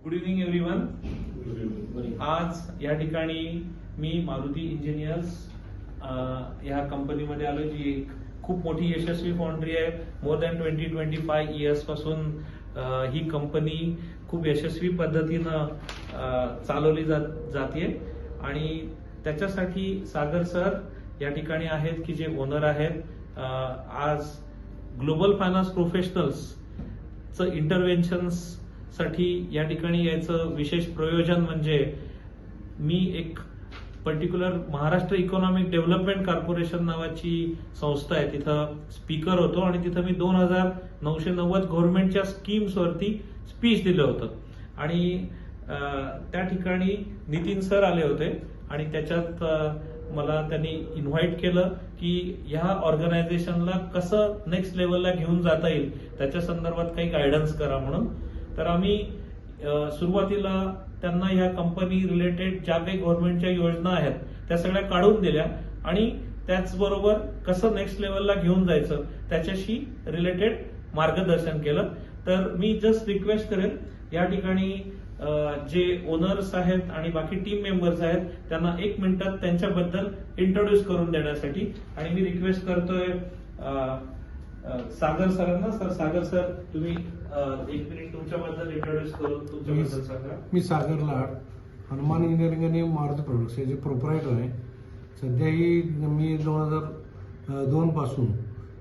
Good evening everyone. आज या ठिकाणी मी मारुती इंजिनियर्स या कंपनीमध्ये आलो, जी एक खूप मोठी यशस्वी फाउंड्री आहे. मोर दॅन 20-25 इयर्स पासून ही कंपनी खूप यशस्वी पद्धतीनं चालवली जाते आणि त्याच्यासाठी सागर सर या ठिकाणी आहेत, की जे ओनर आहेत. आज ग्लोबल फायनान्स प्रोफेशनल्स चं इंटरव्हेन्शन्स साठी या ठिकाणी यायचं विशेष प्रयोजन म्हणजे मी एक particular Maharashtra economic development corporation नावाची संस्था आहे, तिथं स्पीकर होतो आणि तिथं मी 2990 गव्हर्नमेंटच्या स्कीम्स वरती स्पीच दिलं होतं आणि त्या ठिकाणी नितीन सर आले होते आणि त्याच्यात मला त्यांनी इन्व्हाइट केलं की ह्या ऑर्गनायझेशनला कसं नेक्स्ट लेवलला घेऊन जाता येईल त्याच्या संदर्भात काही गायडन्स करा म्हणून. तर आम्ही सुरुवातीला त्यांना ह्या कंपनी रिलेटेड ज्या काही गव्हर्नमेंटच्या योजना आहेत त्या सगळ्या काढून दिल्या आणि त्याचबरोबर कसं नेक्स्ट लेवलला घेऊन जायचं त्याच्याशी रिलेटेड मार्गदर्शन केलं. तर मी जस्ट रिक्वेस्ट करेन या ठिकाणी जे ओनर्स आहेत आणि बाकी टीम मेंबर्स आहेत त्यांना 1 मिनिटात त्यांच्याबद्दल इंट्रोड्यूस करून देण्यासाठी. आणि मी रिक्वेस्ट करतोय सागर सरांना. सागर सर, तुम्ही 1 मिनिट तुमच्याबद्दल इंट्रोड्यूस करून तुमच्याबद्दल सांगा. मी सागर लाड, हनुमान इंजिनिअरिंग आणि मारुती प्रोडक्ट्स याचे प्रोप्रायटर आहे. सध्या ही मी 2002 पासून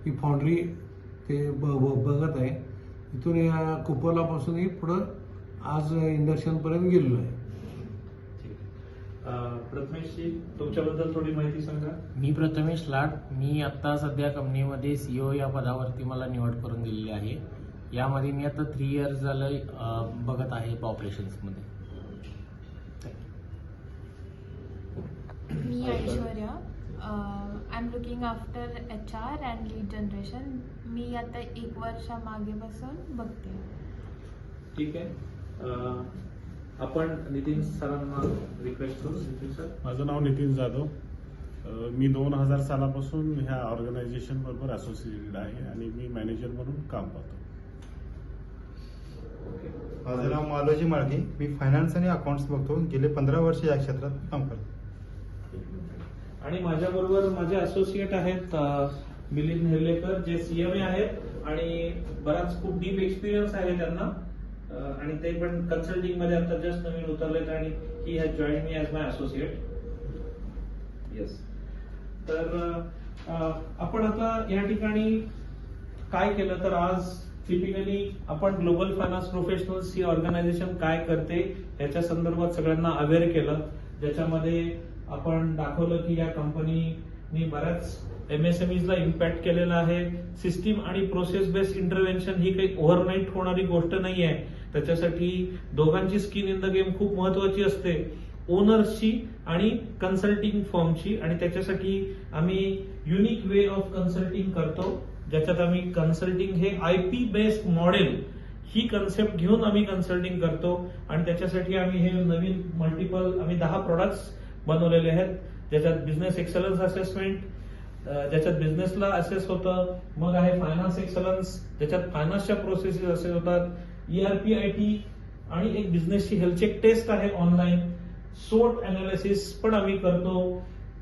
ही फाउंड्री ते बघत आहे. इथून या कुपोलापासून ही पुढं आज इंडक्शन पर्यंत गेलेलो आहे. प्रथमेशजी, तुमच्याबद्दल थोडी माहिती सांगा. मी प्रथमेश लाड. मी आता सध्या कंपनीमध्ये सीईओ या पदावरती मला निवड करून दिलेली आहे. यामध्ये मी आता 3 इयर्स झालं बघत आहे ऑपरेशन्स मध्ये. मी Aishwarya. I am looking after HR and lead generation. मी आता 1 वर्षामागे बसून बघते. ठीक आहे. आपण नितीन सरांना रिक्वेस्ट करू. नितीन सर. माझं नाव नितीन जाधव. मी 2000 सालापासून ह्या ऑर्गनायझेशन बरोबर असोसिएटेड आहे आणि मी मॅनेजर म्हणून काम पाहतो. माझं नाव मालोजी माळगे. मी फायनान्स आणि अकाउंट्स बघतो. गेले 15 वर्ष या क्षेत्रात काम करतो. आणि माझ्याबरोबर माझे असोसिएट आहेत मिलिंद हेर्लेकर, जे CMA आहेत आणि बराच खूप डीप एक्सपिरियन्स आहे त्यांना आणि ते पण कन्सल्टिंग मध्ये आता जस्ट नवीन उतरलेत आणि he has join me as my associate. Yes. तर आपण आता या ठिकाणी काय केलं तर आज टिपिकली आपण ग्लोबल फायनान्स प्रोफेशनल्स ही ऑर्गनायझेशन काय करते याच्या संदर्भात सगळ्यांना अवेअर केलं, ज्याच्यामध्ये आपण दाखवलं की या कंपनीने बऱ्याच MSMEs ला इम्पॅक्ट केलेला आहे. सिस्टीम आणि प्रोसेस बेस्ड इंटरव्हेन्शन ही काही ओव्हरनाईट होणारी गोष्ट नाही आहे. त्याच्यासाठी दोघांची स्किन इन द गेम खूप महत्वाची असते, ओनर्सची आणि कन्सल्टिंग फर्मची. आणि त्याच्यासाठी आम्ही युनिक वे ऑफ कन्सल्टिंग करतो, ज्याच्यात आम्ही कन्सल्टिंग हे IP बेस्ड मॉडेल ही कन्सेप्ट घेऊन आम्ही कन्सल्टिंग करतो. आणि त्याच्यासाठी आम्ही हे नवीन मल्टिपल 10 प्रोडक्ट्स बनवलेले आहेत, ज्याच्यात बिझनेस एक्सलन्स असेसमेंट, ज्याच्यात बिझनेसला असेस होतं. मग आहे फायनान्स एक्सलन्स, ज्याच्यात फायनान्सच्या प्रोसेसेस असेस होतात. ERP IT आणि एक बिझनेसची हेल्थ चेक टेस्ट आहे ऑनलाईन. SWOT अनालिसिस पण आम्ही करतो.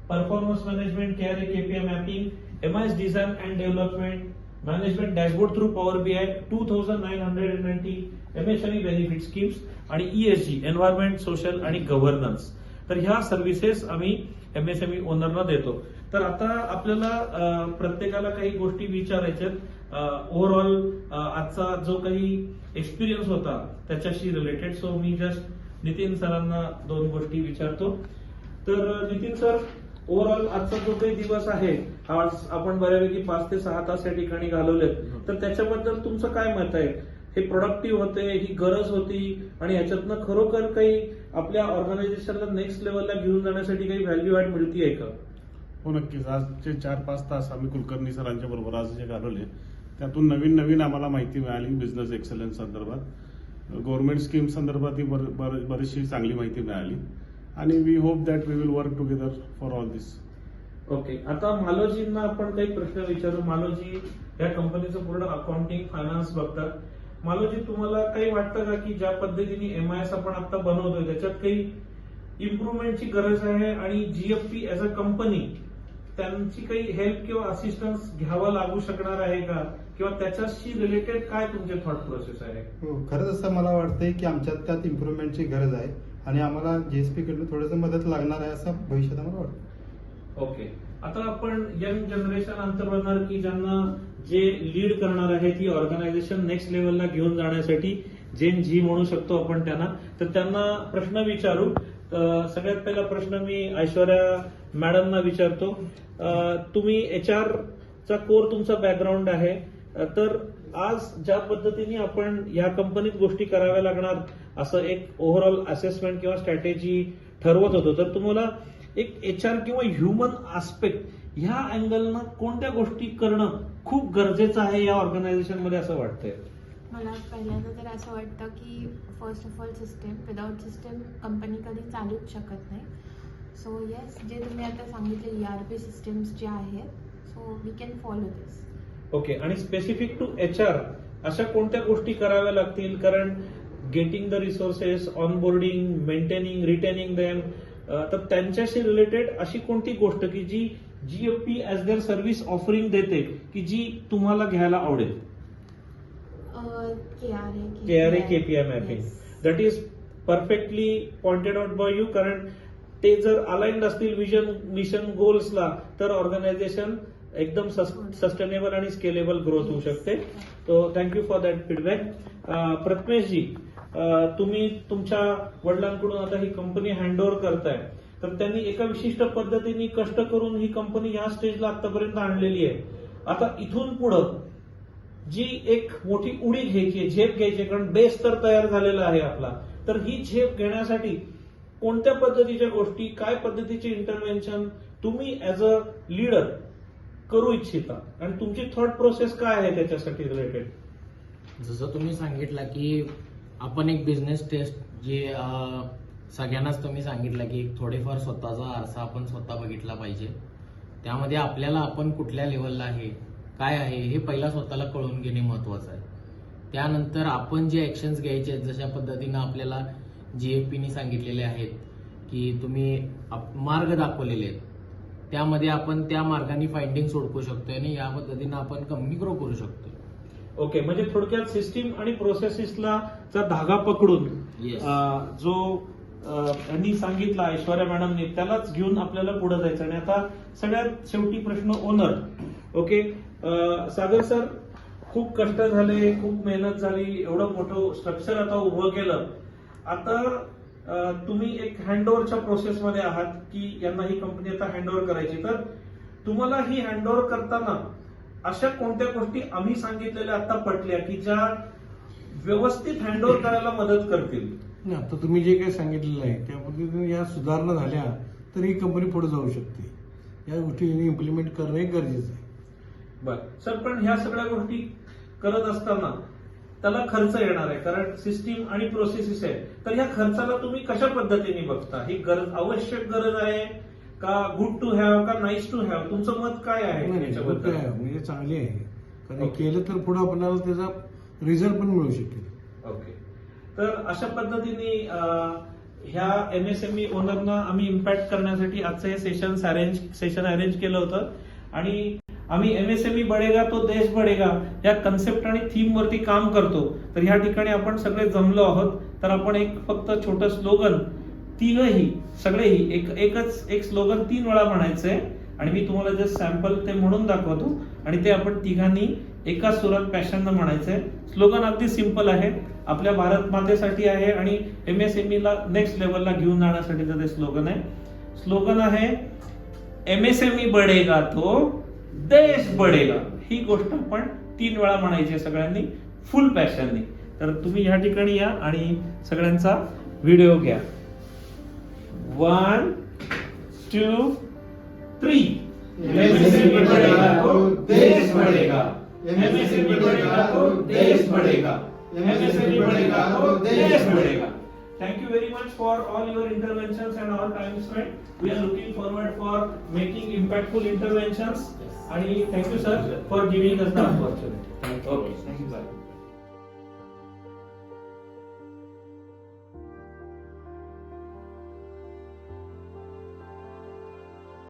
Performance management, KRA KPI mapping, MIS design and development, management dashboard through power BI, 2990 MSME benefit schemes आणि ESG एन्व्हायरमेंट, सोशल आणि गव्हर्नन्स. तर ह्या सर्व्हिसेस आम्ही MSME ओनरना देतो. तर आता आपल्याला प्रत्येकाला काही गोष्टी विचारायच्यात. ओव्हरऑल आजचा जो काही एक्सपिरियन्स होता त्याच्याशी रिलेटेड. सो मी जस्ट नितीन सरांना 2 गोष्टी विचारतो. तर नितीन सर, ओव्हरऑल आजचा जो काही दिवस आहे, आज आपण बऱ्यापैकी 5 ते 6 तास या ठिकाणी घालवलेत, तर त्याच्याबद्दल तुमचं काय मत आहे? हे प्रोडक्टिव्ह होते, ही गरज होती आणि ह्याच्यातनं खरोखर काही आपल्या ऑर्गनायझेशनला नेक्स्ट लेवलला घेऊन जाण्यासाठी काही व्हॅल्यू ऍड मिळतीये का? हो, नक्कीच. आजचे 4-5 तास आम्ही कुलकर्णी सरांच्या बरोबर आज जे घालवले त्यातून नवीन आम्हाला माहिती मिळाली. बिझनेस एक्सलन्स संदर्भात, गव्हर्नमेंट स्कीम संदर्भात बरीचशी चांगली माहिती मिळाली आणि we hope that we will work together for all this. Okay. आता मालोजींना आपण काही प्रश्न विचारू. मालोजी या कंपनीचं पूर्ण अकाउंटिंग फायनान्स बघतात. मालोजी, तुम्हाला काही वाटतं का की ज्या पद्धतीने MIS आपण आता बनवतोय त्याच्यात काही इम्प्रुव्हमेंटची गरज आहे आणि GFP ऍज अ कंपनी त्यांची काही हेल्प किंवा असिस्टन्स घ्यावा लागू शकणार आहे का, किंवा त्याच्याशी रिलेटेड काय तुमचे थॉट प्रोसेस आहे? हो, खरंच असं मला वाटतंय की आमच्यात त्यात इम्प्रुव्हमेंटची गरज आहे आणि आम्हाला GSP कडून थोडंसं मदत लागणार आहे असं भविष्यात आम्हाला वाटतं. ओके, आता आपण यंग जनरेशन अंतर्भार की ज्यांना जे लीड करणार आहे ती ऑर्गनायझेशन नेक्स्ट लेवलला घेऊन जाण्यासाठी जेन जी म्हणू शकतो आपण त्यांना, तर त्यांना प्रश्न विचारू. सगळ्यात पहिला प्रश्न मी ऐश्वर्या मॅडमना विचारतो. तुम्ही HR चा कोर तुमचा बॅकग्राऊंड आहे, तर आज ज्या पद्धतीने आपण या कंपनीत गोष्टी कराव्या लागणार असं एक ओव्हरऑल असेसमेंट किंवा स्ट्रॅटेजी ठरवत होतो, तर तुम्हाला एक HR किंवा ह्युमन आस्पेक्ट ह्या अँगलनं कोणत्या गोष्टी करणं खूप गरजेचं आहे या ऑर्गनायझेशनमध्ये असं वाटतंय? मला पहिल्यांदा तर असं वाटतं की first of all system, without system company कधी चालूच शकत नाही. सो येस, जे तुम्ही आता सांगितले ERP सिस्टम्स जे आहेत, so we can follow this. Okay, आणि स्पेसिफिक टू HR अशा कोणत्या गोष्टी कराव्या लागतील? कारण getting the resources, onboarding, maintaining, retaining them, तर त्यांच्याशी रिलेटेड अशी कोणती गोष्ट की जी GFP as their service offering देते की जी तुम्हाला घ्यायला आवडेल? KRA KPI mapping, that is perfectly pointed out by you. कारण ते जर अलाइन्ड असतील विजन, मिशन, गोल्सला, तर ऑर्गनायझेशन एकदम सस्टेनेबल आणि स्केलेबल ग्रोथ होऊ शकते. So thank you for that feedback. Prathameshji, तुम्ही तुमच्या वडिलांकडून आता ही कंपनी हँडओव्हर करताय, तर त्यांनी एका विशिष्ट पद्धतीने कष्ट करून ही कंपनी या स्टेजला आतापर्यंत आणलेली आहे. आता इथून पुढं जी एक मोठी उडी घ्यायची, झेप घ्यायची, कारण बेस तर तयार झालेला आहे आपला, तर ही झेप घेण्यासाठी कोणत्या पद्धतीच्या गोष्टी, काय पद्धतीचे इंटरव्हेन्शन तुम्ही ऍज अ लीडर करू इच्छिता आणि तुमची थॉट प्रोसेस काय आहे त्याच्यासाठी रिलेटेड? जसं तुम्ही सांगितलं की आपण एक बिझनेस टेस्ट जे सगळ्यांनाच तुम्ही सांगितलं की थोडेफार स्वतःचा आरसा आपण स्वतः बघितला पाहिजे. त्यामध्ये आपल्याला आपण कुठल्या लेवलला आहे, काय आहे हे पहिला स्वतःला कळून घेणे महत्वाचं आहे. त्यानंतर आपण जे ऍक्शन्स घ्यायचे आहेत, जशा पद्धतीनं आपल्याला GFPने सांगितलेले आहेत की तुम्ही मार्ग दाखवलेले आहेत, त्यामध्ये आपण त्या मार्गाने फाइंडिंग ओळखू शकतोय आणि या पद्धतीनं आपण कंपनी ग्रो करू शकतो. ओके, म्हणजे थोडक्यात सिस्टीम आणि प्रोसेसेसला धागा पकडून जो यांनी सांगितला ऐश्वर्या मॅडमनी त्यालाच घेऊन आपल्याला पुढे जायचं. आणि आता सगळ्यात शेवटी प्रश्न ओनर. ओके, सागर सर, खूप कष्ट झाले, खूप मेहनत झाली, एवढं मोठं स्ट्रक्चर आता उभं केलं. आता तुम्ही एक हँडओव्हरच्या प्रोसेसमध्ये आहात की यांना ही कंपनी आता हँडओव्हर करायची, तर तुम्हाला ही हँडओव्हर करताना अशा कोणत्या गोष्टी आम्ही सांगितलेल्या आता पटल्या की ज्या व्यवस्थित हँडओव्हर करायला मदत करतील? आता तुम्ही जे काही सांगितलेलं आहे त्या पद्धतीने या सुधारणा झाल्या तर ही कंपनी पुढे जाऊ शकते. या गोष्टी इम्प्लिमेंट करणं हे गरजेचं आहे. बर सर, पण ह्या सगळ्या गोष्टी करत असताना त्याला खर्च येणार आहे, कारण सिस्टीम आणि प्रोसेसेस आहे. तर ह्या खर्चाला तुम्ही कशा पद्धतीने बघता? ही गरज आवश्यक गरज आहे का गुड टू हॅव का नाईस टू हॅव? तुमचं मत काय आहे याच्याबद्दल? म्हणजे चांगली आहे, कारण केलं तर पुढे आपल्याला त्याचा रिझल्ट पण मिळू शकेल. ओके, तर अशा पद्धतीने ह्या MSME ओनरना आम्ही इम्पॅक्ट करण्यासाठी आजचं हे सेशन अरेंज केलं होतं. आणि आम्ही MSME बढेगा तो देश बढेगा या कन्सेप्ट आणि थीम वरती काम करतो. तर ह्या ठिकाणी आपण सगळे जमलो आहोत, तर आपण एक फक्त छोटं स्लोगन तिघही सगळेही एक स्लोगन 3 वेळा म्हणायचंय आणि मी तुम्हाला जस्ट सॅम्पल ते म्हणून दाखवतो आणि ते आपण तिघांनी एका सुरात पॅशननं म्हणायचंय. स्लोगन अगदी सिंपल आहे, आपल्या भारत मातेसाठी आहे आणि MSME ला नेक्स्ट लेवलला घेऊन जाण्यासाठीचं ते स्लोगन आहे. स्लोगन आहे MSME बढेगा तो देश बढेगा. ही गोष्ट आपण 3 वेळा म्हणायची सगळ्यांनी फुल पॅशननी. तर तुम्ही या ठिकाणी या आणि सगळ्यांचा व्हिडिओ घ्या. 1 2 3. MSME बढेगा तो देश बढेगा. MSME बढेगा तो देश बढेगा. MSME बढेगा तो देश बढेगा. Thank you very much for all your interventions and all time spent. We are looking forward for making impactful interventions. And thank you sir for giving us the opportunity. Okay. Thank you. Bye.